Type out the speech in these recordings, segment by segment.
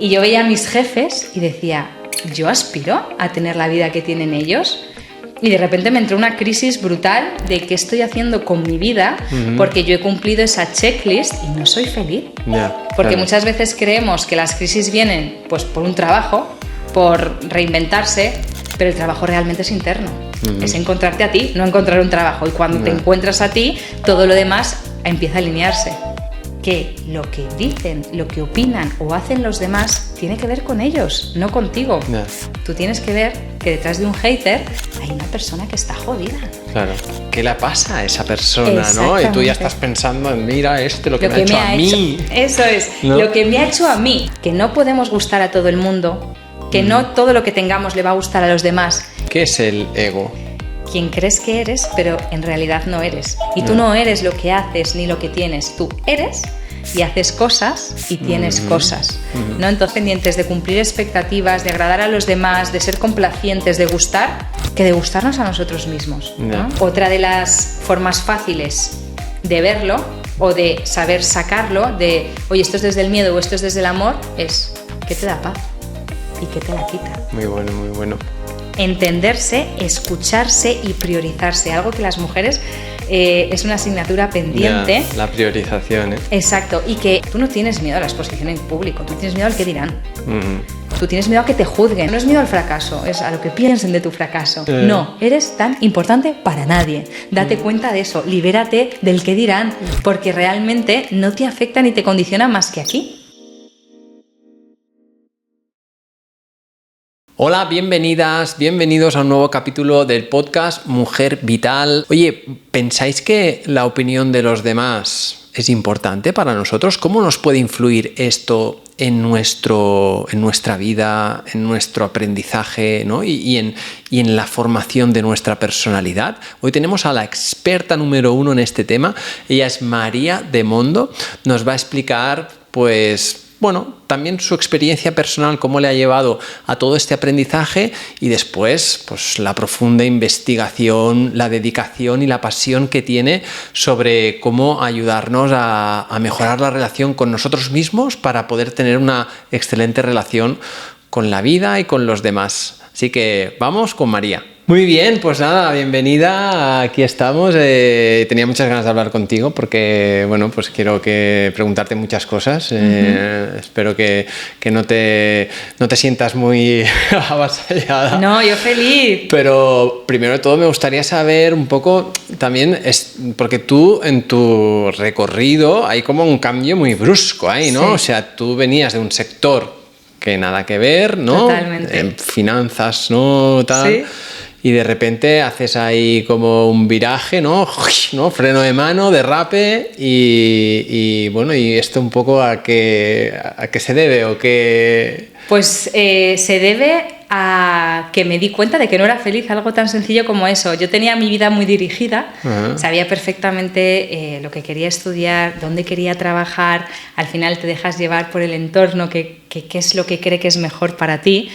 Y yo veía a mis jefes y decía, yo aspiro a tener la vida que tienen ellos. Y de repente me entró una crisis brutal de qué estoy haciendo con mi vida, porque yo he cumplido esa checklist y no soy feliz. Porque muchas veces creemos que las crisis vienen pues por un trabajo, por reinventarse, pero el trabajo realmente es interno. Es encontrarte a ti, no encontrar un trabajo. Y cuando te encuentras a ti, todo lo demás empieza a alinearse. Que lo que dicen, lo que opinan o hacen los demás tiene que ver con ellos, no contigo. Tú tienes que ver que detrás de un hater hay una persona que está jodida. Claro. ¿Qué le pasa a esa persona, no? Y tú ya estás pensando en, mira, lo que me ha hecho a mí. Eso es, ¿no? Lo que me ha hecho a mí. Que no podemos gustar a todo el mundo, que no todo lo que tengamos le va a gustar a los demás. ¿Qué es el ego? Quien crees que eres, pero en realidad no eres. Y tú no eres lo que haces ni lo que tienes. Tú eres y haces cosas y tienes cosas. ¿No? Entonces, pendientes de cumplir expectativas, de agradar a los demás, de ser complacientes, de gustar, que de gustarnos a nosotros mismos. ¿No? Otra de las formas fáciles de verlo o de saber sacarlo, de, oye, esto es desde el miedo o esto es desde el amor, es ¿qué te da paz y qué te la quita? Muy bueno, muy bueno. Entenderse, escucharse y priorizarse, algo que las mujeres es una asignatura pendiente. La priorización, ¿eh? Exacto, y que tú no tienes miedo a la exposición en público, tú tienes miedo al que dirán. Tú tienes miedo a que te juzguen, no es miedo al fracaso, es a lo que piensen de tu fracaso. No, eres tan importante para nadie. Date cuenta de eso, libérate del que dirán, porque realmente no te afecta ni te condiciona más que aquí. Hola, bienvenidas, bienvenidos a un nuevo capítulo del podcast Mujer Vital. Oye, ¿pensáis que la opinión de los demás es importante para nosotros? ¿Cómo nos puede influir esto en nuestra vida, en nuestro aprendizaje, ¿no? y en la formación de nuestra personalidad? Hoy tenemos a la experta número 1 en este tema. Ella es María de Mondo. Nos va a explicar, también su experiencia personal, cómo le ha llevado a todo este aprendizaje y después, la profunda investigación, la dedicación y la pasión que tiene sobre cómo ayudarnos a mejorar la relación con nosotros mismos para poder tener una excelente relación con la vida y con los demás. Así que vamos con María. Muy bien, pues nada, bienvenida, aquí estamos. Tenía muchas ganas de hablar contigo porque, quiero preguntarte muchas cosas. Espero que no te sientas muy avasallada. No, yo feliz. Pero primero de todo me gustaría saber un poco también, porque tú en tu recorrido hay como un cambio muy brusco ahí, ¿no? Sí. O sea, tú venías de un sector que nada que ver, ¿no? Totalmente. En finanzas, ¿no? Tal. Sí. Y de repente haces ahí como un viraje, ¿no? Freno de mano, derrape y esto un poco a qué se debe o qué... Pues se debe a que me di cuenta de que no era feliz, algo tan sencillo como eso. Yo tenía mi vida muy dirigida, sabía perfectamente lo que quería estudiar, dónde quería trabajar. Al final te dejas llevar por el entorno, qué es lo que cree que es mejor para ti.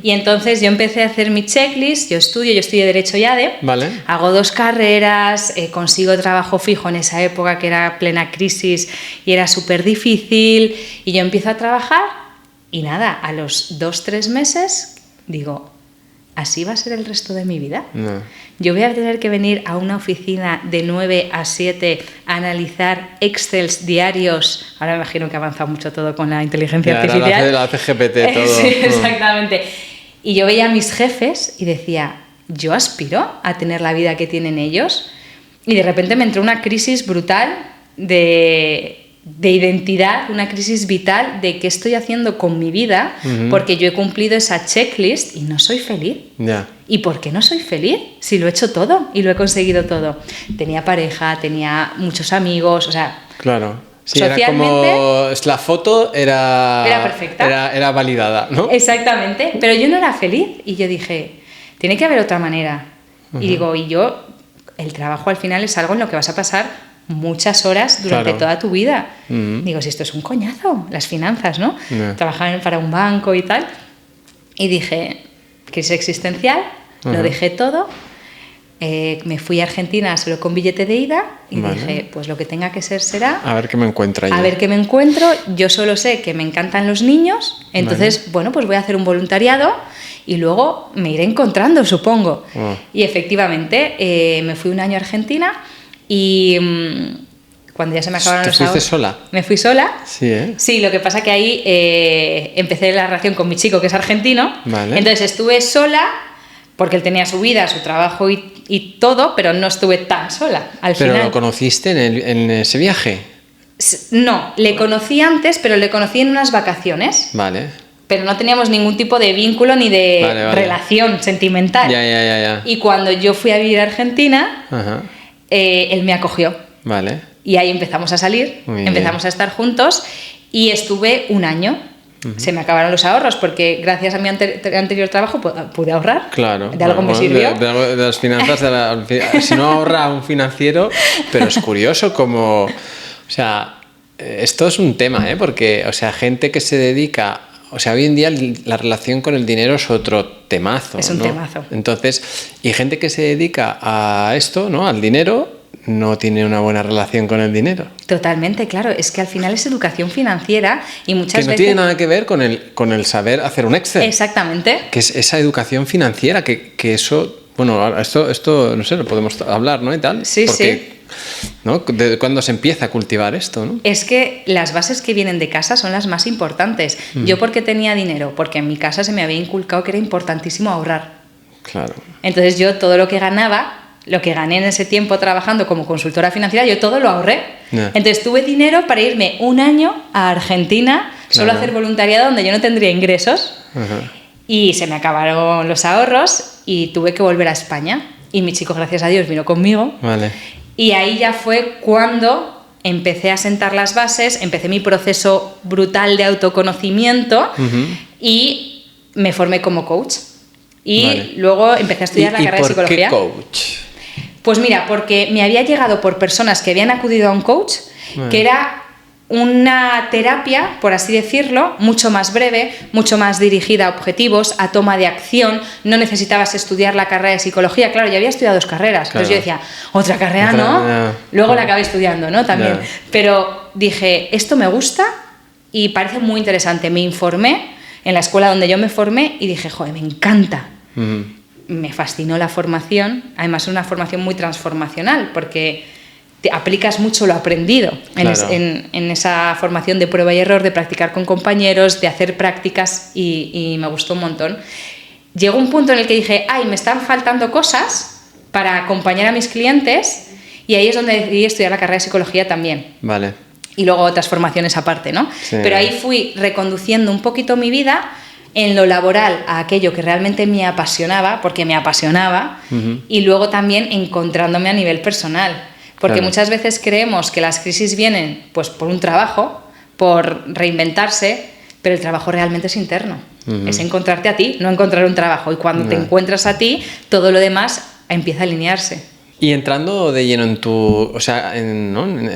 Y entonces yo empecé a hacer mi checklist. Yo estudié Derecho y ADE, vale. Hago 2 carreras, consigo trabajo fijo en esa época que era plena crisis y era súper difícil. Y yo empiezo a trabajar y nada, a los 2-3 meses digo, ¿así va a ser el resto de mi vida? No. Yo voy a tener que venir a una oficina de 9 a 7 a analizar Excels diarios. Ahora me imagino que ha avanzado mucho todo con la inteligencia artificial. La CGPT, todo. Sí, exactamente. Y yo veía a mis jefes y decía, yo aspiro a tener la vida que tienen ellos. Y de repente me entró una crisis brutal de identidad, una crisis vital de qué estoy haciendo con mi vida, porque yo he cumplido esa checklist y no soy feliz. ¿Y por qué no soy feliz? Si lo he hecho todo y lo he conseguido todo. Tenía pareja, tenía muchos amigos, o sea... Claro. Sí, socialmente, era como... La foto era perfecta. Era validada, ¿no? Exactamente, pero yo no era feliz y yo dije, tiene que haber otra manera. Y digo, el trabajo al final es algo en lo que vas a pasar muchas horas durante toda tu vida. Digo, si esto es un coñazo, las finanzas, ¿no? Trabajar para un banco y tal. Y dije, crisis existencial, lo dejé todo, Me fui a Argentina solo con billete de ida y dije, pues lo que tenga que ser será. A ver qué me encuentro allí. A ver qué me encuentro. Yo solo sé que me encantan los niños, entonces, bueno, pues voy a hacer un voluntariado y luego me iré encontrando, supongo. Y efectivamente, me fui un año a Argentina y cuando ya se me acabaron los ahorros... ¿Te fuiste sola? Me fui sola. Sí, ¿eh? Sí, lo que pasa que ahí empecé la relación con mi chico, que es argentino. Vale. Entonces estuve sola porque él tenía su vida, su trabajo y todo, pero no estuve tan sola al final. ¿Pero lo conociste en ese viaje? No, le conocí antes, pero le conocí en unas vacaciones. Vale. Pero no teníamos ningún tipo de vínculo ni de relación sentimental. Ya. Y cuando yo fui a vivir a Argentina, él me acogió. Vale. Y ahí empezamos a salir, empezamos a estar juntos y estuve un año. Se me acabaron los ahorros porque gracias a mi anterior trabajo pude ahorrar. Claro. De algo me sirvió. De las finanzas, si no ahorra un financiero, pero es curioso como... O sea, esto es un tema, ¿eh? Porque, o sea, gente que se dedica... O sea, hoy en día la relación con el dinero es otro temazo. Es un ¿no? temazo. Entonces, y gente que se dedica a esto, ¿no? Al dinero... no tiene una buena relación con el dinero. Totalmente, claro. Es que al final es educación financiera y muchas veces... Que no tiene nada que ver con el saber hacer un Excel. Exactamente. Que es esa educación financiera, que eso... Bueno, esto no sé, lo podemos hablar, ¿no? Y tal. Sí, porque, ¿no? ¿De cuándo se empieza a cultivar esto, no? Es que las bases que vienen de casa son las más importantes. Yo, ¿por qué tenía dinero? Porque en mi casa se me había inculcado que era importantísimo ahorrar. Claro. Entonces yo todo lo que ganaba... Lo que gané en ese tiempo trabajando como consultora financiera, yo todo lo ahorré. Entonces tuve dinero para irme un año a Argentina, solo a hacer voluntariado donde yo no tendría ingresos. Y se me acabaron los ahorros y tuve que volver a España. Y mi chico, gracias a Dios, vino conmigo. Vale. Y ahí ya fue cuando empecé a sentar las bases, empecé mi proceso brutal de autoconocimiento y me formé como coach. Y luego empecé a estudiar la carrera de psicología. ¿Y por qué coach? Pues mira, porque me había llegado por personas que habían acudido a un coach, que era una terapia, por así decirlo, mucho más breve, mucho más dirigida a objetivos, a toma de acción. No necesitabas estudiar la carrera de psicología. Claro, yo había estudiado 2 carreras. Entonces yo decía, ¿otra carrera no? Luego la acabé estudiando, ¿no? También. Pero dije, esto me gusta y parece muy interesante. Me informé en la escuela donde yo me formé y dije, joder, me encanta. Me fascinó la formación, además es una formación muy transformacional porque te aplicas mucho lo aprendido en esa formación de prueba y error, de practicar con compañeros, de hacer prácticas y me gustó un montón. Llegó un punto en el que dije, ay, me están faltando cosas para acompañar a mis clientes y ahí es donde decidí estudiar la carrera de psicología también. Vale. Y luego otras formaciones aparte, ¿no? Sí. Pero ahí fui reconduciendo un poquito mi vida en lo laboral a aquello que realmente me apasionaba, porque me apasionaba, y luego también encontrándome a nivel personal. Porque muchas veces creemos que las crisis vienen pues, por un trabajo, por reinventarse, pero el trabajo realmente es interno. Es encontrarte a ti, no encontrar un trabajo. Y cuando te encuentras a ti, todo lo demás empieza a alinearse. Y entrando de lleno en tu, o sea,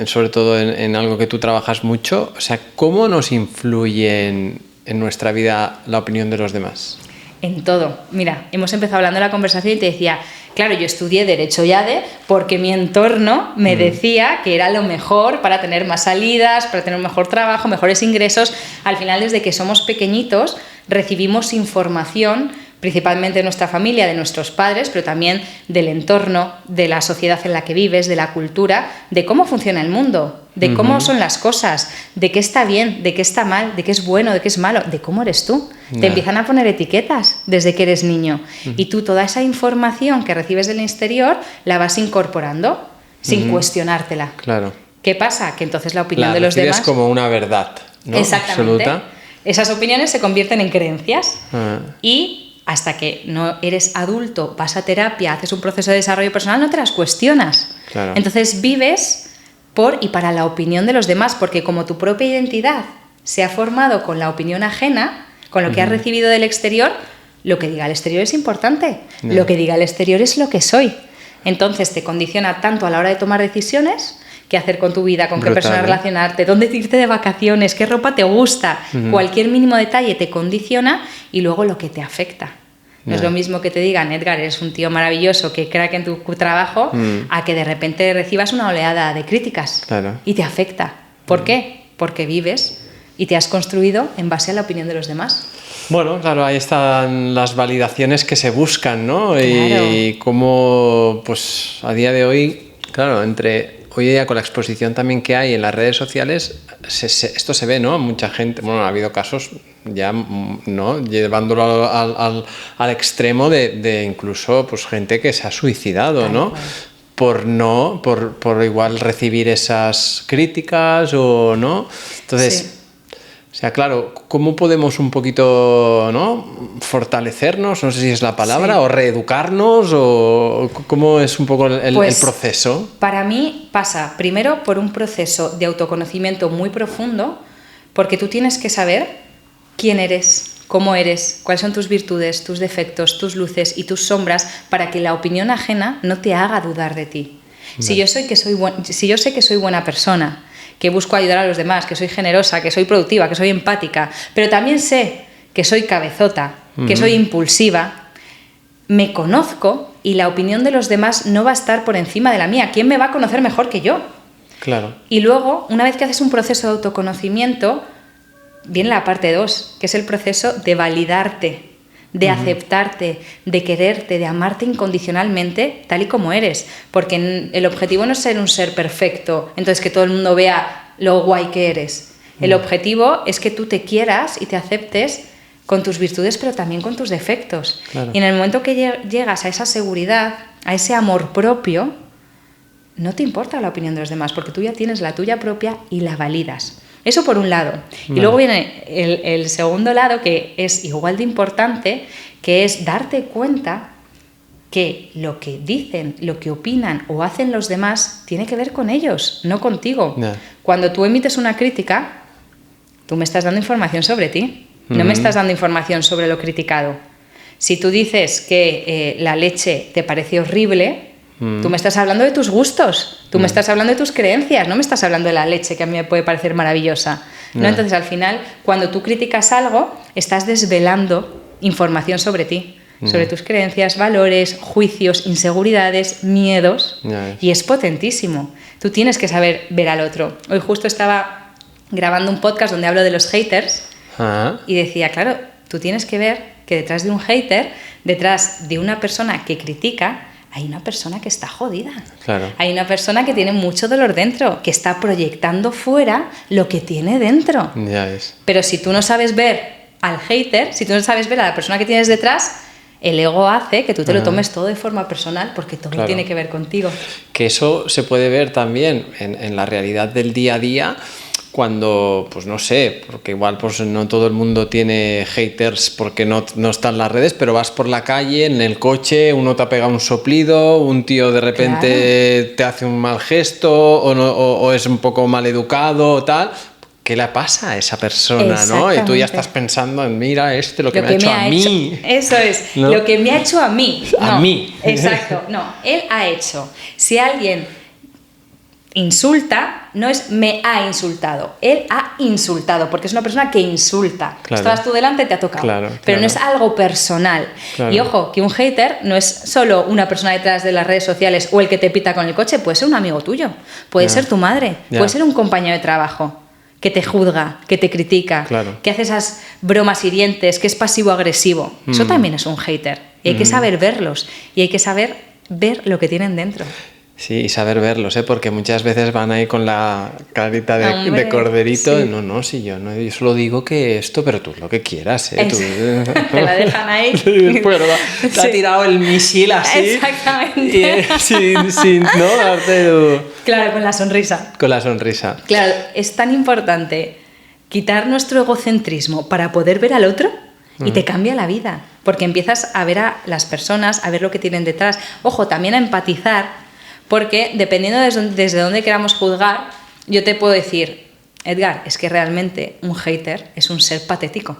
sobre todo en algo que tú trabajas mucho, o sea, ¿cómo nos influye en nuestra vida la opinión de los demás? En todo. Mira, hemos empezado hablando de la conversación y te decía, claro, yo estudié Derecho YADE porque mi entorno me decía que era lo mejor para tener más salidas, para tener un mejor trabajo, mejores ingresos. Al final, desde que somos pequeñitos, recibimos información principalmente de nuestra familia, de nuestros padres, pero también del entorno, de la sociedad en la que vives, de la cultura, de cómo funciona el mundo, de cómo son las cosas, de qué está bien, de qué está mal, de qué es bueno, de qué es malo, de cómo eres tú. Te empiezan a poner etiquetas desde que eres niño y tú toda esa información que recibes del exterior la vas incorporando sin cuestionártela. Claro. ¿Qué pasa? Que entonces la opinión de los demás... es como una verdad, ¿no? Exactamente. Absoluta. Esas opiniones se convierten en creencias y hasta que no eres adulto, vas a terapia, haces un proceso de desarrollo personal, no te las cuestionas. Claro. Entonces vives por y para la opinión de los demás, porque como tu propia identidad se ha formado con la opinión ajena, con lo que has recibido del exterior, lo que diga el exterior es importante. Lo que diga el exterior es lo que soy. Entonces te condiciona tanto a la hora de tomar decisiones, qué hacer con tu vida, con qué persona relacionarte, dónde irte de vacaciones, qué ropa te gusta. Cualquier mínimo detalle te condiciona y luego lo que te afecta. No es lo mismo que te digan, Edgar, eres un tío maravilloso, que crack en tu trabajo, a que de repente recibas una oleada de críticas. Claro. Y te afecta. ¿Por qué? Porque vives y te has construido en base a la opinión de los demás. Bueno, claro, ahí están las validaciones que se buscan, ¿no? Claro. Y cómo, pues, a día de hoy, claro, hoy día con la exposición también que hay en las redes sociales, esto se ve, ¿no? Mucha gente, bueno, ha habido casos ya, ¿no? Llevándolo al extremo de incluso, pues, gente que se ha suicidado, ¿no? Por igual recibir esas críticas o no. Entonces, Sí. o sea, claro, ¿cómo podemos un poquito, ¿no? fortalecernos? No sé si es la palabra, Sí. o reeducarnos, o cómo es un poco el proceso. Para mí pasa primero por un proceso de autoconocimiento muy profundo, porque tú tienes que saber quién eres, cómo eres, cuáles son tus virtudes, tus defectos, tus luces y tus sombras, para que la opinión ajena no te haga dudar de ti. Si yo sé que soy buena persona, que busco ayudar a los demás, que soy generosa, que soy productiva, que soy empática, pero también sé que soy cabezota, que soy impulsiva, me conozco y la opinión de los demás no va a estar por encima de la mía. ¿Quién me va a conocer mejor que yo? Claro. Y luego, una vez que haces un proceso de autoconocimiento, viene la parte 2, que es el proceso de validarte, de aceptarte, de quererte, de amarte incondicionalmente tal y como eres. Porque el objetivo no es ser un ser perfecto, entonces que todo el mundo vea lo guay que eres. El objetivo es que tú te quieras y te aceptes con tus virtudes, pero también con tus defectos. Claro. Y en el momento que llegas a esa seguridad, a ese amor propio, no te importa la opinión de los demás, porque tú ya tienes la tuya propia y la validas. Eso por un lado. Y luego viene el segundo lado, que es igual de importante, que es darte cuenta que lo que dicen, lo que opinan o hacen los demás tiene que ver con ellos, no contigo. Yeah. Cuando tú emites una crítica, tú me estás dando información sobre ti, no me estás dando información sobre lo criticado. Si tú dices que la leche te parece horrible, tú me estás hablando de tus gustos, tú me estás hablando de tus creencias, no me estás hablando de la leche que a mí me puede parecer maravillosa, ¿no? Entonces, al final, cuando tú criticas algo, estás desvelando información sobre ti, sobre tus creencias, valores, juicios, inseguridades, miedos, y es potentísimo. Tú tienes que saber ver al otro. Hoy justo estaba grabando un podcast donde hablo de los haters y decía, claro, tú tienes que ver que detrás de un hater, detrás de una persona que critica, hay una persona que está jodida. Claro. Hay una persona que tiene mucho dolor dentro, que está proyectando fuera lo que tiene dentro. Ya ves. Pero si tú no sabes ver al hater, si tú no sabes ver a la persona que tienes detrás, el ego hace que tú te lo tomes todo de forma personal, porque todo tiene que ver contigo. Que eso se puede ver también en la realidad del día a día, cuando, pues no sé, porque igual pues no todo el mundo tiene haters porque no están en las redes, pero vas por la calle, en el coche, uno te ha pegado un soplido, un tío de repente te hace un mal gesto o es un poco mal educado o tal. ¿Qué le pasa a esa persona, no? Y tú ya estás pensando en, mira, lo que me ha hecho a mí. Eso es, ¿no? lo que me ha hecho a mí. A mí. Exacto, no, él ha hecho. Si alguien insulta, no es me ha insultado, él ha insultado, porque es una persona que insulta. Claro. Estabas tú delante, te ha tocado. Claro, pero no es algo personal. Claro. Y ojo, que un hater no es solo una persona detrás de las redes sociales o el que te pita con el coche, puede ser un amigo tuyo, puede ser tu madre, puede ser un compañero de trabajo que te juzga, que te critica, que hace esas bromas hirientes, que es pasivo-agresivo. Eso también es un hater. Y hay que saber verlos y hay que saber ver lo que tienen dentro. Sí, y saber verlos, porque muchas veces van ahí con la carita de corderito. Sí. No, si yo solo digo que esto, pero tú lo que quieras, Tú... Te la dejan ahí. Pero te ha tirado el misil así. Exactamente. Sin no darte... Claro, con la sonrisa. Con la sonrisa. Claro, es tan importante quitar nuestro egocentrismo para poder ver al otro y te cambia la vida. Porque empiezas a ver a las personas, a ver lo que tienen detrás. Ojo, también a empatizar. Porque dependiendo desde dónde queramos juzgar, yo te puedo decir, Edgar, es que realmente un hater es un ser patético.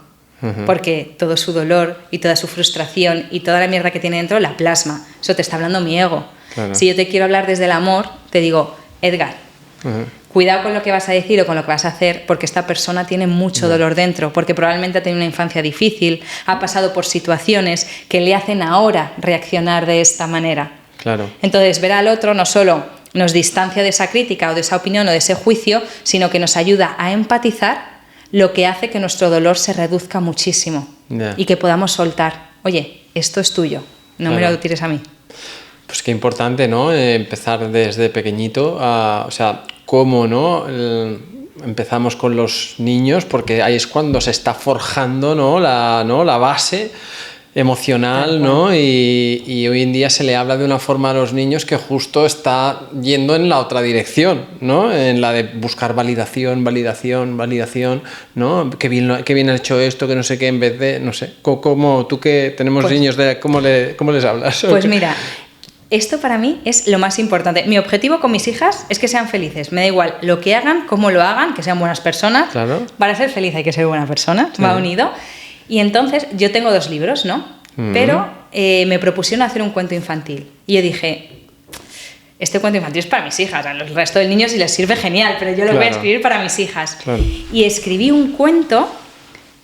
Porque todo su dolor y toda su frustración y toda la mierda que tiene dentro la plasma. Eso te está hablando mi ego. Claro. Si yo te quiero hablar desde el amor, te digo, Edgar, cuidado con lo que vas a decir o con lo que vas a hacer, porque esta persona tiene mucho dolor dentro, porque probablemente ha tenido una infancia difícil, ha pasado por situaciones que le hacen ahora reaccionar de esta manera. Claro. Entonces, ver al otro no solo nos distancia de esa crítica o de esa opinión o de ese juicio, sino que nos ayuda a empatizar, lo que hace que nuestro dolor se reduzca muchísimo y que podamos soltar. Oye, esto es tuyo, no me lo tires a mí. Pues qué importante, ¿no? Empezar desde pequeñito, o sea, cómo, ¿no? Empezamos con los niños, porque ahí es cuando se está forjando, ¿no? La base emocional, ¿no? Y hoy en día se le habla de una forma a los niños que justo está yendo en la otra dirección, ¿no? En la de buscar validación, ¿no? Qué bien ha hecho esto, que no sé qué, en vez de, no sé, ¿cómo tú que tenemos niños, ¿cómo les hablas? Pues mira, esto para mí es lo más importante. Mi objetivo con mis hijas es que sean felices. Me da igual lo que hagan, cómo lo hagan, que sean buenas personas. Claro. Para ser feliz hay que ser buena persona, va unido. Y entonces yo tengo 2 libros, ¿no? Pero me propusieron hacer un cuento infantil. Y yo dije, este cuento infantil es para mis hijas, al resto de niños y les sirve genial, pero yo lo voy a escribir para mis hijas. Claro. Y escribí un cuento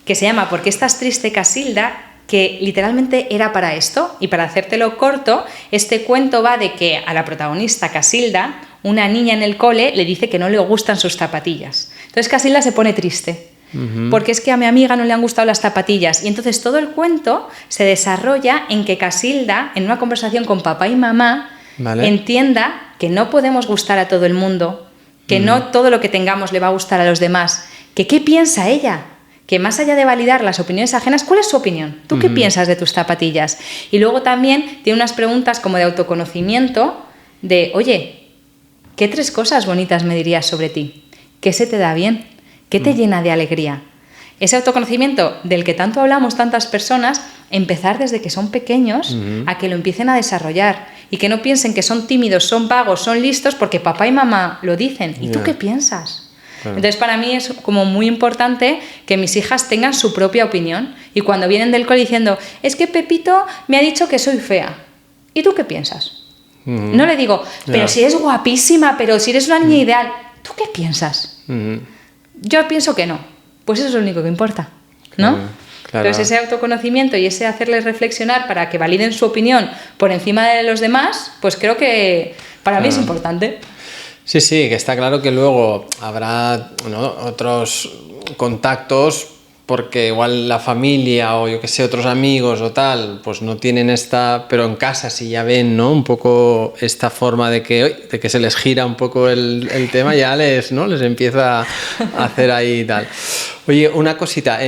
que se llama ¿Por qué estás triste, Casilda?, que literalmente era para esto. Y para hacértelo corto, este cuento va de que a la protagonista, Casilda, una niña en el cole le dice que no le gustan sus zapatillas. Entonces Casilda se pone triste. Porque es que a mi amiga no le han gustado las zapatillas. Y entonces todo el cuento se desarrolla en que Casilda, en una conversación con papá y mamá, entienda que no podemos gustar a todo el mundo, que no todo lo que tengamos le va a gustar a los demás, que qué piensa ella, que más allá de validar las opiniones ajenas, ¿cuál es su opinión? ¿Tú qué piensas de tus zapatillas? Y luego también tiene unas preguntas como de autoconocimiento, de, oye, ¿qué 3 cosas bonitas me dirías sobre ti? ¿Qué se te da bien? ¿Qué te llena de alegría? Ese autoconocimiento del que tanto hablamos tantas personas, empezar desde que son pequeños a que lo empiecen a desarrollar y que no piensen que son tímidos, son vagos, son listos porque papá y mamá lo dicen. ¿Y tú qué piensas? Claro. Entonces para mí es como muy importante que mis hijas tengan su propia opinión y cuando vienen del cole diciendo, es que Pepito me ha dicho que soy fea. ¿Y tú qué piensas? No le digo, pero si eres guapísima, pero si eres una niña ideal, ¿tú qué piensas? Yo pienso que no. Pues eso es lo único que importa, ¿no? Claro. Entonces ese autoconocimiento y ese hacerles reflexionar para que validen su opinión por encima de los demás, pues creo que para mí es importante. Sí, que está claro que luego habrá, ¿no?, otros contactos, porque igual la familia o yo que sé, otros amigos o tal, pues no tienen esta, pero en casa sí ya ven, ¿no?, un poco esta forma de que se les gira un poco el tema, ya les empieza a hacer ahí y tal. Oye, una cosita,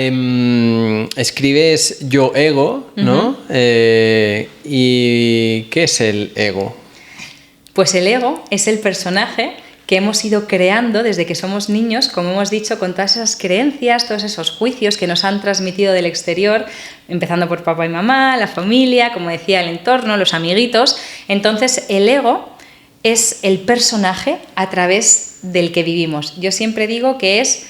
escribes yo ego, ¿no? ¿Y qué es el ego? Pues el ego es el personaje que hemos ido creando desde que somos niños, como hemos dicho, con todas esas creencias, todos esos juicios que nos han transmitido del exterior, empezando por papá y mamá, la familia, como decía, el entorno, los amiguitos. Entonces, el ego es el personaje a través del que vivimos. Yo siempre digo que es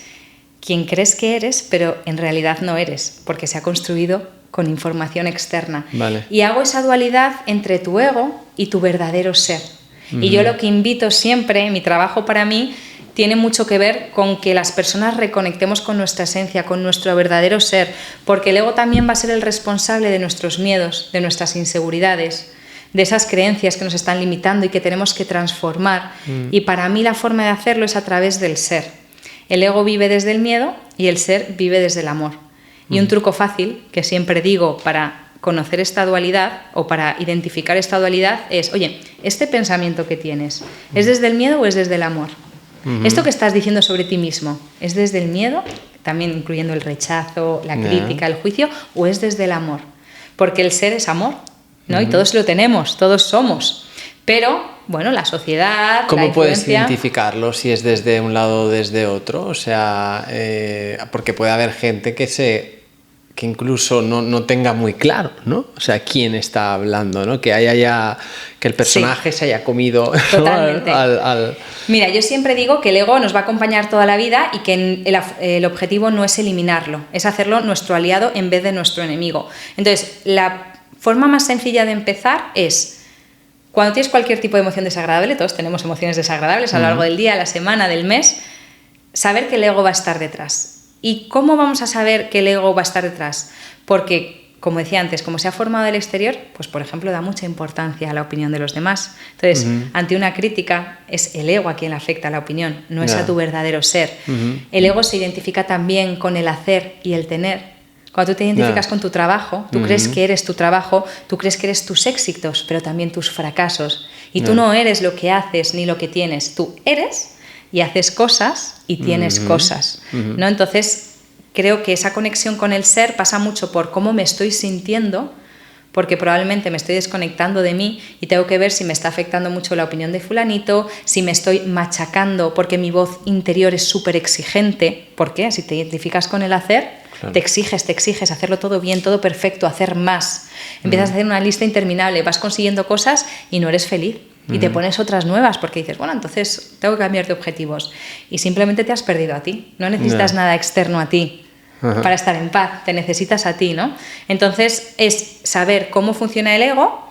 quien crees que eres, pero en realidad no eres, porque se ha construido con información externa. Vale. Y hago esa dualidad entre tu ego y tu verdadero ser. Y yo lo que invito siempre, mi trabajo para mí, tiene mucho que ver con que las personas reconectemos con nuestra esencia, con nuestro verdadero ser, porque el ego también va a ser el responsable de nuestros miedos, de nuestras inseguridades, de esas creencias que nos están limitando y que tenemos que transformar. Y para mí la forma de hacerlo es a través del ser. El ego vive desde el miedo y el ser vive desde el amor. Y un truco fácil que siempre digo para conocer esta dualidad o para identificar esta dualidad es, oye, ¿este pensamiento que tienes es desde el miedo o es desde el amor? ¿Esto que estás diciendo sobre ti mismo es desde el miedo, también incluyendo el rechazo, la crítica, el juicio, o es desde el amor? Porque el ser es amor, ¿no? Y todos lo tenemos, todos somos. Pero, bueno, la sociedad, ¿cómo la influencia... puedes identificarlo si es desde un lado o desde otro? O sea, porque puede haber gente que incluso no tenga muy claro, ¿no? O sea, quién está hablando, ¿no? Que el personaje se haya comido, totalmente. ¿no? Mira, yo siempre digo que el ego nos va a acompañar toda la vida y que el objetivo no es eliminarlo, es hacerlo nuestro aliado en vez de nuestro enemigo. Entonces, la forma más sencilla de empezar es, Cuando tienes cualquier tipo de emoción desagradable, todos tenemos emociones desagradables a lo largo del día, la semana, del mes, saber que el ego va a estar detrás. ¿Y cómo vamos a saber que el ego va a estar detrás? Porque, como decía antes, como se ha formado el exterior, pues por ejemplo da mucha importancia a la opinión de los demás. Entonces, ante una crítica, es el ego a quien le afecta la opinión, no es a tu verdadero ser. El ego se identifica también con el hacer y el tener. Cuando tú te identificas con tu trabajo, tú crees que eres tu trabajo, tú crees que eres tus éxitos, pero también tus fracasos. Y tú no eres lo que haces ni lo que tienes, tú eres y haces cosas y tienes cosas, ¿no? Entonces, creo que esa conexión con el ser pasa mucho por cómo me estoy sintiendo, porque probablemente me estoy desconectando de mí y tengo que ver si me está afectando mucho la opinión de fulanito, si me estoy machacando porque mi voz interior es súper exigente. ¿Por qué? Si te identificas con el hacer, claro, te exiges hacerlo todo bien, todo perfecto, hacer más. Empiezas a hacer una lista interminable, vas consiguiendo cosas y no eres feliz. Y te pones otras nuevas porque dices, bueno, entonces tengo que cambiar de objetivos. Y simplemente te has perdido a ti. No necesitas nada externo a ti para estar en paz. Te necesitas a ti, ¿no? Entonces es saber cómo funciona el ego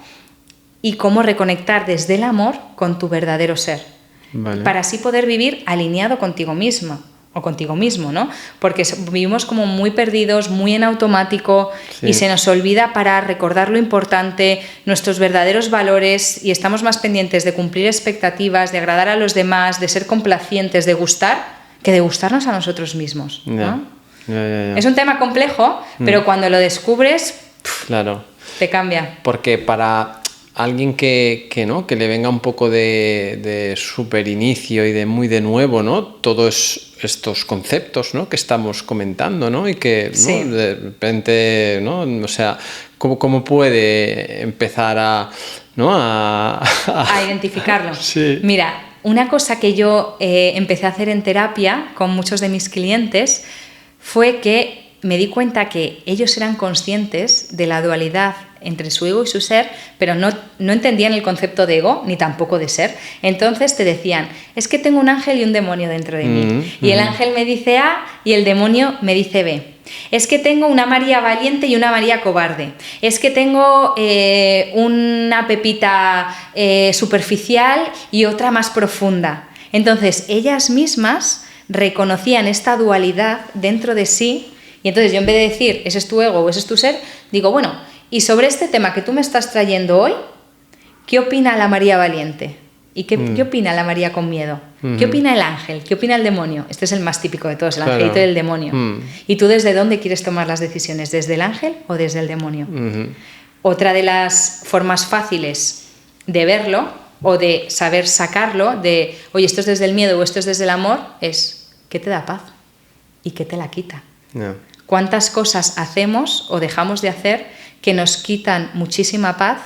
y cómo reconectar desde el amor con tu verdadero ser. Vale. Para así poder vivir alineado contigo misma o contigo mismo, ¿no? Porque vivimos como muy perdidos, muy en automático, y se nos olvida parar, recordar lo importante, nuestros verdaderos valores, y estamos más pendientes de cumplir expectativas, de agradar a los demás, de ser complacientes, de gustar, que de gustarnos a nosotros mismos, ¿no? Es un tema complejo, pero cuando lo descubres, claro, te cambia. Porque para alguien que le venga un poco de super inicio y de muy de nuevo, ¿no? Todos estos conceptos, ¿no?, que estamos comentando, ¿no? Y que, ¿no?, de repente, ¿no? O sea, ¿cómo puede empezar a identificarlo? Sí. Mira, una cosa que yo empecé a hacer en terapia con muchos de mis clientes fue que me di cuenta que ellos eran conscientes de la dualidad entre su ego y su ser, pero no entendían el concepto de ego ni tampoco de ser. Entonces te decían, es que tengo un ángel y un demonio dentro de mí, y el ángel me dice A y el demonio me dice B. Es que tengo una María valiente y una María cobarde. Es que tengo una Pepita superficial y otra más profunda. Entonces ellas mismas reconocían esta dualidad dentro de sí, y entonces yo, en vez de decir ese es tu ego o ese es tu ser, digo, bueno, y sobre este tema que tú me estás trayendo hoy, ¿qué opina la María valiente? ¿Y qué opina la María con miedo? ¿Qué opina el ángel? ¿Qué opina el demonio? Este es el más típico de todos, el angelito y el demonio. ¿Y tú desde dónde quieres tomar las decisiones? ¿Desde el ángel o desde el demonio? Otra de las formas fáciles de verlo o de saber sacarlo, de, oye, esto es desde el miedo o esto es desde el amor, es ¿qué te da paz? ¿Y qué te la quita? ¿Cuántas cosas hacemos o dejamos de hacer que nos quitan muchísima paz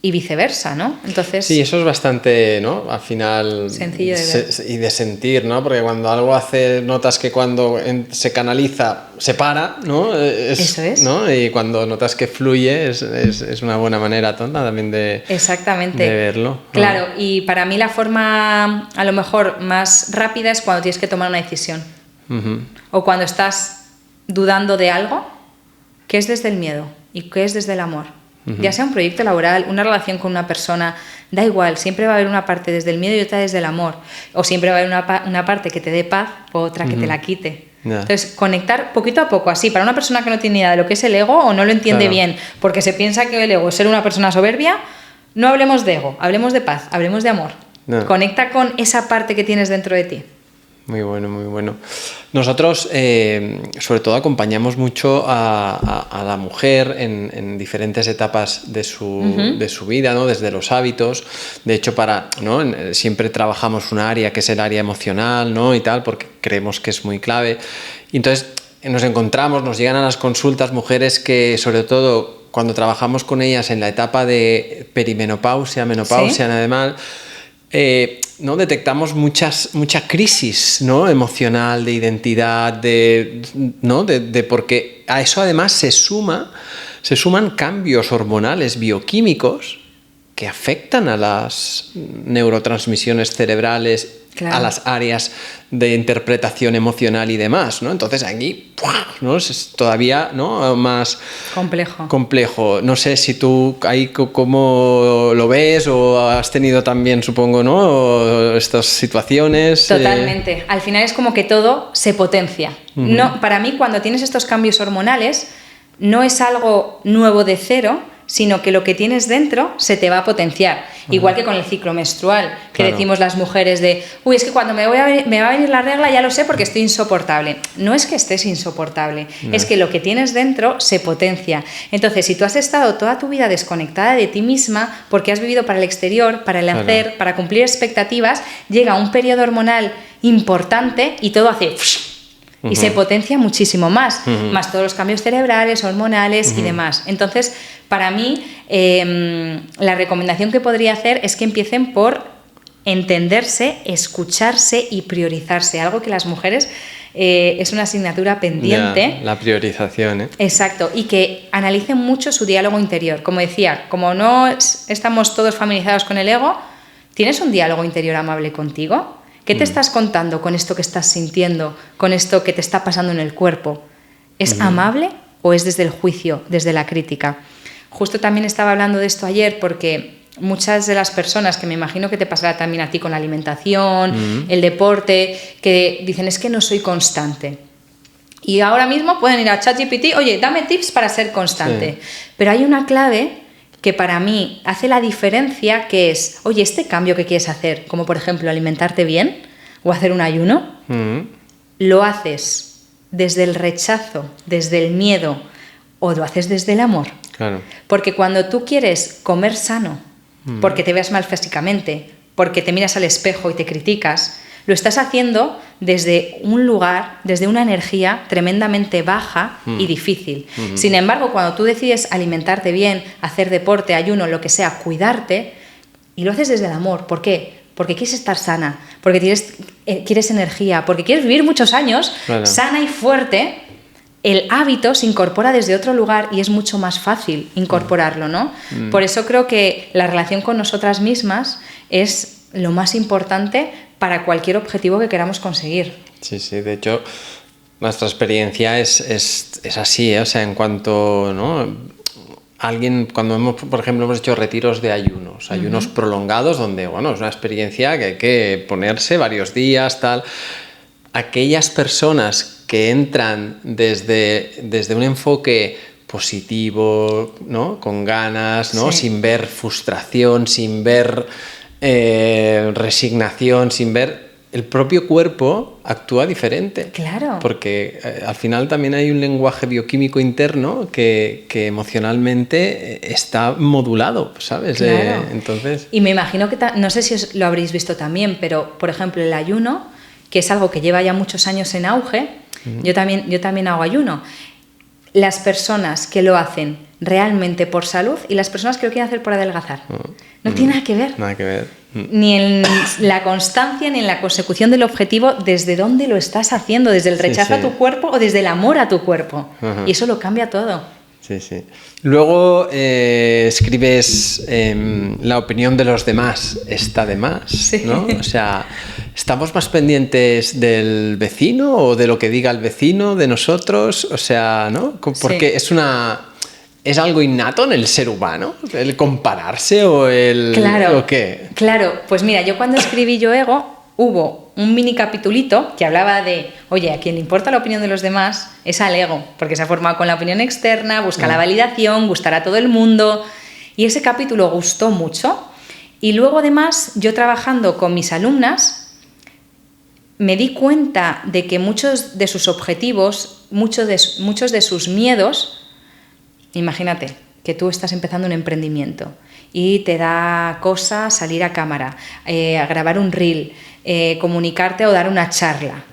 y viceversa, ¿no? Entonces, sí, eso es bastante, ¿no?, al final sencillo de ver. Y de sentir, ¿no? Porque cuando algo notas que cuando se canaliza se para, ¿no? Eso es. ¿no? Y cuando notas que fluye es una buena manera tonta también de verlo. Claro, y para mí la forma a lo mejor más rápida es cuando tienes que tomar una decisión. O cuando estás dudando de algo, ¿qué es desde el miedo y qué es desde el amor? Ya sea un proyecto laboral, una relación con una persona, da igual, siempre va a haber una parte desde el miedo y otra desde el amor, o siempre va a haber una parte que te dé paz o otra que te la quite. Entonces, conectar poquito a poco, así, para una persona que no tiene idea de lo que es el ego o no lo entiende bien, porque se piensa que el ego es ser una persona soberbia, no hablemos de ego, hablemos de paz, hablemos de amor. Conecta con esa parte que tienes dentro de ti. Muy bueno, muy bueno. Nosotros, sobre todo, acompañamos mucho a la mujer en diferentes etapas de su vida, ¿no? Desde los hábitos. De hecho, ¿no?, siempre trabajamos un área que es el área emocional, ¿no?, y tal, porque creemos que es muy clave. Y entonces nos llegan a las consultas mujeres que, sobre todo, cuando trabajamos con ellas en la etapa de perimenopausia, menopausia, además, ¿no?, detectamos mucha crisis, ¿no?, emocional, de identidad, ¿no?, porque a eso además se suman cambios hormonales bioquímicos que afectan a las neurotransmisiones cerebrales, claro, a las áreas de interpretación emocional y demás, ¿no? Entonces aquí, ¡pua!, ¿no?, es todavía, ¿no?, más complejo. No sé si tú ahí cómo lo ves o has tenido también, supongo, ¿no?, estas situaciones. Totalmente. Al final es como que todo se potencia. No, para mí, cuando tienes estos cambios hormonales, no es algo nuevo de cero, sino que lo que tienes dentro se te va a potenciar. Igual que con el ciclo menstrual, que decimos las mujeres de, uy, es que cuando me va a venir la regla ya lo sé porque estoy insoportable. No es que estés insoportable, es que lo que tienes dentro se potencia. Entonces, si tú has estado toda tu vida desconectada de ti misma porque has vivido para el exterior, para el hacer, para cumplir expectativas, llega un periodo hormonal importante y todo hace... y se potencia muchísimo más, más todos los cambios cerebrales, hormonales y demás. Entonces, para mí, la recomendación que podría hacer es que empiecen por entenderse, escucharse y priorizarse, algo que las mujeres es una asignatura pendiente. La priorización, ¿eh? Exacto, y que analicen mucho su diálogo interior. Como decía, como no estamos todos familiarizados con el ego, ¿tienes un diálogo interior amable contigo? ¿Qué te estás contando con esto que estás sintiendo, con esto que te está pasando en el cuerpo? ¿Es amable o es desde el juicio, desde la crítica? Justo también estaba hablando de esto ayer porque muchas de las personas, que me imagino que te pasará también a ti con la alimentación, el deporte, que dicen es que no soy constante. Y ahora mismo pueden ir a ChatGPT, oye, dame tips para ser constante. Sí. Pero hay una clave que para mí hace la diferencia, que es, oye, este cambio que quieres hacer, como por ejemplo alimentarte bien o hacer un ayuno, ¿lo haces desde el rechazo, desde el miedo o lo haces desde el amor? Claro. Porque cuando tú quieres comer sano, porque te veas mal físicamente, porque te miras al espejo y te criticas, lo estás haciendo desde un lugar, desde una energía tremendamente baja y difícil. Sin embargo, cuando tú decides alimentarte bien, hacer deporte, ayuno, lo que sea, cuidarte, y lo haces desde el amor, ¿por qué? Porque quieres estar sana, porque quieres energía, porque quieres vivir muchos años, claro, sana y fuerte, el hábito se incorpora desde otro lugar y es mucho más fácil incorporarlo, ¿no? Por eso creo que la relación con nosotras mismas es lo más importante para cualquier objetivo que queramos conseguir. Sí, sí, de hecho, nuestra experiencia es así, ¿eh? O sea, en cuanto, ¿no?, alguien, cuando por ejemplo, hemos hecho retiros de ayunos prolongados, donde, bueno, es una experiencia que hay que ponerse varios días, tal. Aquellas personas que entran desde un enfoque positivo, ¿no?, con ganas, ¿no?, sin ver frustración, sin ver resignación, sin ver, el propio cuerpo actúa diferente. Claro. Porque al final también hay un lenguaje bioquímico interno que emocionalmente está modulado, ¿sabes? Claro. Entonces... Y me imagino que, no sé si lo habréis visto también, pero por ejemplo el ayuno, que es algo que lleva ya muchos años en auge, yo también hago ayuno. Las personas que lo hacen realmente por salud y las personas que lo quieren hacer por adelgazar. No tiene nada que ver. Nada que ver. Ni en la constancia ni en la consecución del objetivo, desde dónde lo estás haciendo, desde el rechazo a tu cuerpo o desde el amor a tu cuerpo. Y eso lo cambia todo. Sí, sí. Luego escribes la opinión de los demás está de más, ¿no? O sea, ¿estamos más pendientes del vecino o de lo que diga el vecino de nosotros? O sea, ¿no? Porque ¿es algo innato en el ser humano? ¿El compararse o el...? Claro, ¿o qué? Claro, pues mira, yo cuando escribí Yo Ego, hubo un mini capitulito que hablaba de, oye, a quien le importa la opinión de los demás es al ego, porque se ha formado con la opinión externa, busca la validación, gustar a todo el mundo, y ese capítulo gustó mucho. Y luego además, yo trabajando con mis alumnas, me di cuenta de que muchos de sus objetivos, muchos de sus miedos, imagínate que tú estás empezando un emprendimiento y te da cosa salir a cámara, a grabar un reel, comunicarte o dar una charla.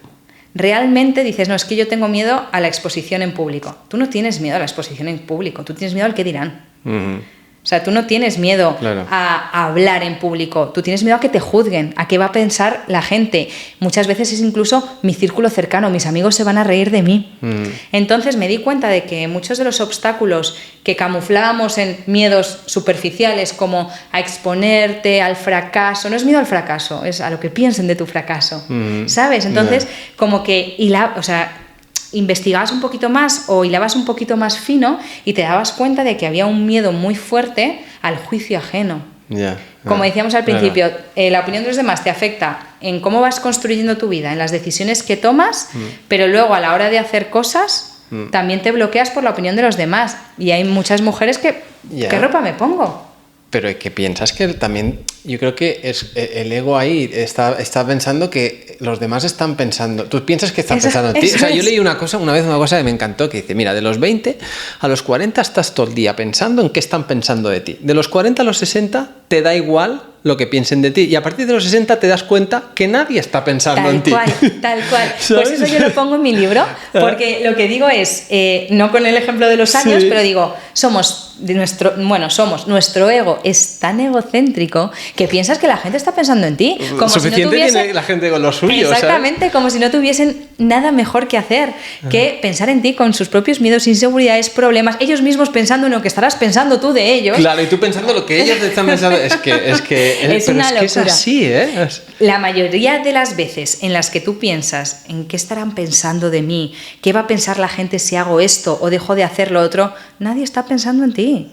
Realmente dices, no, es que yo tengo miedo a la exposición en público. Tú no tienes miedo a la exposición en público, tú tienes miedo al qué dirán. O sea, tú no tienes miedo Claro. a hablar en público, tú tienes miedo a que te juzguen, a qué va a pensar la gente. Muchas veces es incluso mi círculo cercano, mis amigos se van a reír de mí. Entonces me di cuenta de que muchos de los obstáculos que camuflábamos en miedos superficiales, como a exponerte al fracaso, no es miedo al fracaso, es a lo que piensen de tu fracaso, ¿sabes? Entonces, como que investigabas un poquito más o hilabas un poquito más fino y te dabas cuenta de que había un miedo muy fuerte al juicio ajeno. Como decíamos al principio, la opinión de los demás te afecta en cómo vas construyendo tu vida, en las decisiones que tomas, pero luego a la hora de hacer cosas también te bloqueas por la opinión de los demás. Y hay muchas mujeres que, ¿qué ropa me pongo? Pero que piensas que también, yo creo que es el ego ahí está pensando que los demás están pensando. Tú piensas que están pensando en ti. O sea, yo leí una cosa que me encantó, que dice, mira, de los 20 a los 40 estás todo el día pensando en qué están pensando de ti. De los 40 a los 60 te da igual lo que piensen de ti. Y a partir de los 60 te das cuenta que nadie está pensando en ti. Tal cual. Pues eso yo lo pongo en mi libro, porque lo que digo es, no con el ejemplo de los años, pero digo, nuestro ego es tan egocéntrico que piensas que la gente está pensando en ti. Como suficiente si no tiene la gente con lo suyo. Exactamente, ¿sabes? Como si no tuviesen nada mejor que hacer que pensar en ti con sus propios miedos, inseguridades, problemas, ellos mismos pensando en lo que estarás pensando tú de ellos. Claro, y tú pensando lo que ellos te están pensando. Es una locura. Es así, ¿eh? La mayoría de las veces en las que tú piensas en qué estarán pensando de mí, qué va a pensar la gente si hago esto o dejo de hacer lo otro, nadie está pensando en ti.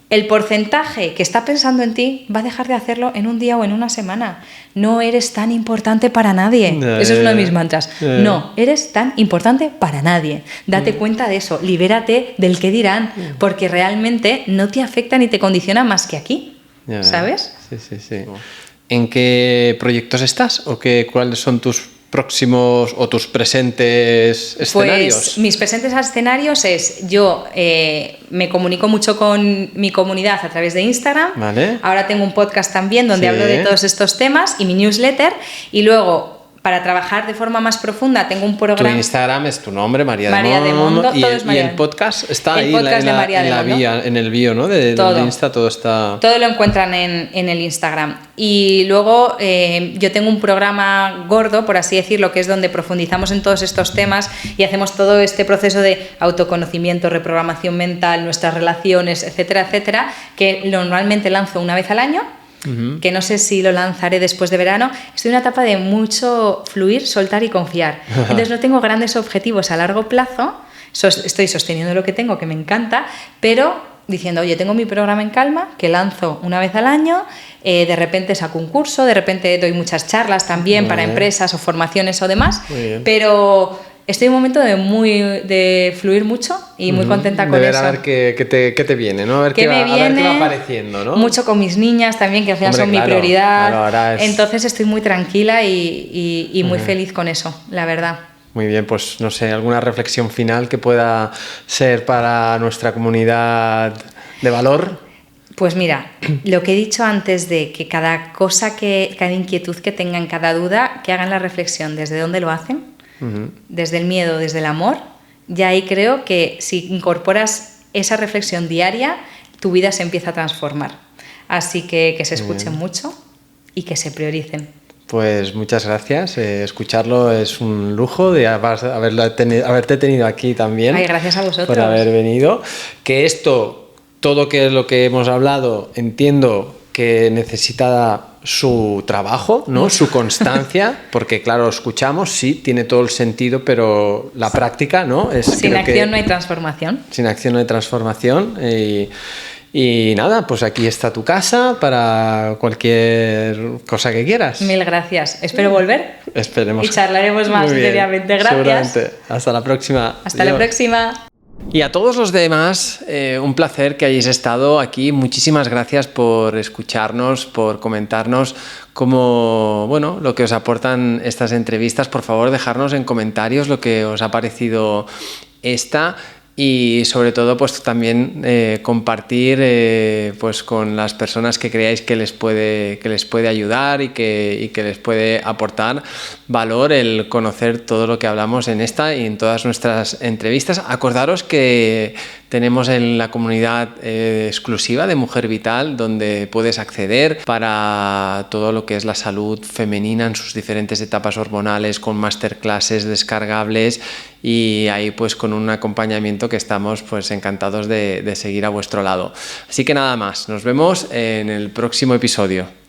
El porcentaje que está pensando en ti va a dejar de hacerlo en un día o en una semana. No eres tan importante para nadie. Eso es uno de mis mantras. No, eres tan importante para nadie. Date cuenta de eso. Libérate del qué dirán, porque realmente no te afecta ni te condiciona más que aquí. ¿Sabes? Sí. ¿En qué proyectos estás? ¿O cuáles son tus próximos o tus presentes escenarios? Pues mis presentes escenarios es, yo me comunico mucho con mi comunidad a través de Instagram. Vale. Ahora tengo un podcast también donde hablo de todos estos temas y mi newsletter. Y luego, para trabajar de forma más profunda, tengo un programa. Tu Instagram es tu nombre, María de Mondo. Y el podcast está ahí en el bio, ¿no? De Insta, todo está. Todo lo encuentran en el Instagram. Y luego yo tengo un programa gordo, por así decirlo, que es donde profundizamos en todos estos temas y hacemos todo este proceso de autoconocimiento, reprogramación mental, nuestras relaciones, etcétera, etcétera, que normalmente lanzo una vez al año. Que no sé si lo lanzaré después de verano. Estoy en una etapa de mucho fluir, soltar y confiar. Entonces no tengo grandes objetivos a largo plazo. Estoy sosteniendo lo que tengo, que me encanta, pero diciendo, oye, tengo mi programa en calma, que lanzo una vez al año, de repente saco un curso, de repente doy muchas charlas también para empresas o formaciones o demás, pero estoy en un momento de fluir mucho y muy contenta con eso. A ver qué te viene, ¿no? A ver qué va apareciendo, ¿no? Mucho con mis niñas también, que al final son mi prioridad. Entonces estoy muy tranquila y muy feliz con eso, la verdad. Muy bien, pues no sé, alguna reflexión final que pueda ser para nuestra comunidad de valor. Pues mira, lo que he dicho antes de que cada inquietud que tengan, cada duda, que hagan la reflexión desde dónde lo hacen, desde el miedo, desde el amor. Ya ahí creo que si incorporas esa reflexión diaria, tu vida se empieza a transformar. Así que se escuchen mucho y que se prioricen. Pues muchas gracias. Escucharlo es un lujo de haberte tenido aquí también. Ay, gracias a vosotros. Por haber venido. Que todo lo que hemos hablado, entiendo que necesita su trabajo, ¿no? Su constancia, porque claro, lo escuchamos, sí, tiene todo el sentido, pero la práctica, ¿no? Sin acción no hay transformación. Sin acción no hay transformación. Y nada, pues aquí está tu casa para cualquier cosa que quieras. Mil gracias. Espero volver. Esperemos. Y charlaremos más seriamente. Gracias. Seguramente. Hasta la próxima. Hasta la próxima. Y a todos los demás, un placer que hayáis estado aquí. Muchísimas gracias por escucharnos, por comentarnos lo que os aportan estas entrevistas. Por favor, dejarnos en comentarios lo que os ha parecido esta. Y sobre todo, pues también compartir pues con las personas que creáis que les puede ayudar y que les puede aportar valor el conocer todo lo que hablamos en esta y en todas nuestras entrevistas. Acordaros que tenemos en la comunidad exclusiva de Mujer Vital, donde puedes acceder para todo lo que es la salud femenina en sus diferentes etapas hormonales, con masterclasses descargables y ahí pues con un acompañamiento que estamos pues encantados de seguir a vuestro lado. Así que nada más, nos vemos en el próximo episodio.